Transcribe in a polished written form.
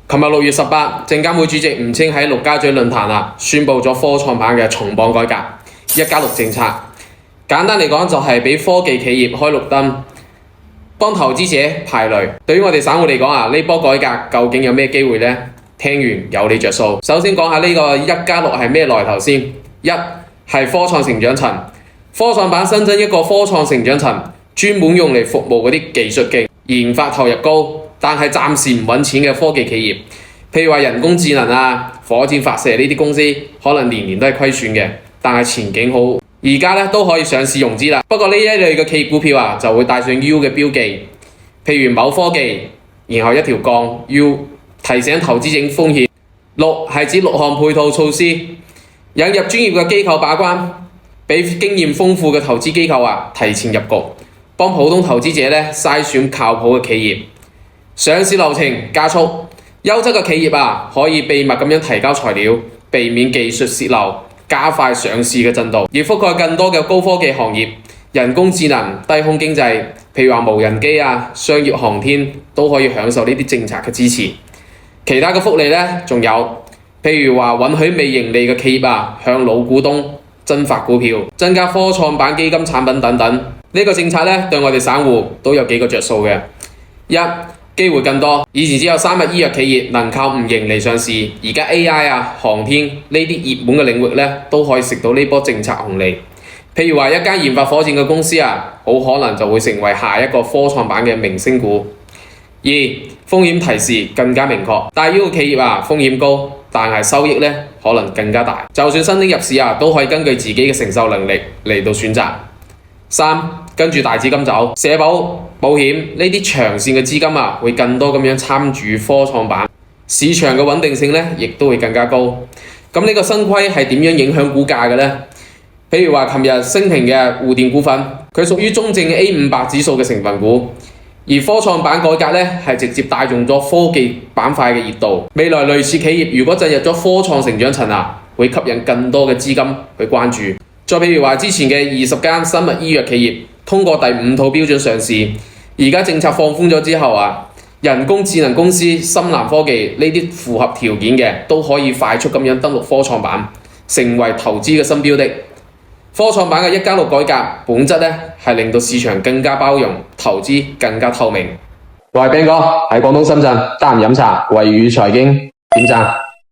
琴日6月18，證監會主席吳清喺陸家嘴論壇宣布咗科創板嘅重磅改革，1+6政策。簡單嚟講就係俾科技企業開綠燈，幫投資者排雷。對於我哋散戶嚟講呢波改革究竟有咩機會呢？聽完有你着數。首先講下呢個1+6係咩來頭先。一係科創成長層，科創板新增一個科創成長層，專門用嚟服務嗰啲技術勁、研發投入高，但係暫時唔揾錢嘅科技企業，譬如話人工智能火箭發射呢啲公司，可能年年都係虧損嘅，但係前景好，而家都可以上市融資啦。不過呢一類嘅企業股票就會帶上 U 嘅標記，譬如某科技，然後一條槓 U， 提醒投資者風險。6係指6項配套措施，引入專業嘅機構把關，俾經驗豐富嘅投資機構提前入局，幫普通投資者篩選靠譜嘅企業。上市流程加速，優質嘅企業可以秘密咁樣提交材料，避免技術洩漏，加快上市嘅進度，而覆蓋更多嘅高科技行業，人工智能、低空經濟，譬如話無人機商業航天都可以享受呢啲政策嘅支持。其他嘅福利仲有，譬如話允許未盈利嘅企業向老股東增發股票，增加科創板基金產品等等。呢個政策對我哋散戶都有幾個着數嘅。一，機會更多，以前只有生物醫藥企業能靠唔盈利上市，而家 AI 航天呢啲熱門嘅領域都可以食到呢波政策紅利。譬如話一間研發火箭嘅公司好可能就會成為下一個科創板嘅明星股。2，風險提示更加明確，大 U 嘅企業風險高，但係收益可能更加大。就算新丁入市都可以根據自己嘅承受能力嚟到選擇。3，跟住大資金走，社保、保險呢啲長線嘅資金會更多咁樣參與科創板，市場嘅穩定性亦都會更加高。咁呢個新規係點樣影響股價嘅呢？譬如話琴日升停嘅滬電股份，佢屬於中證 A500 指數嘅成分股。而科創板改革係直接帶動咗科技板塊嘅熱度，未來類似企業如果進入咗科創成長層會吸引更多嘅資金去關注。再譬如話之前嘅20間生物醫藥企業通過第5套標準上市，而家政策放寬咗之後人工智能公司深藍科技呢啲符合條件嘅都可以快速咁樣登陸科創板，成為投資嘅新標的。科創板嘅1+6改革本質係令到市場更加包容，投資更加透明。我係 Ben 哥，喺廣東深圳得閒飲茶，為語財經點讚。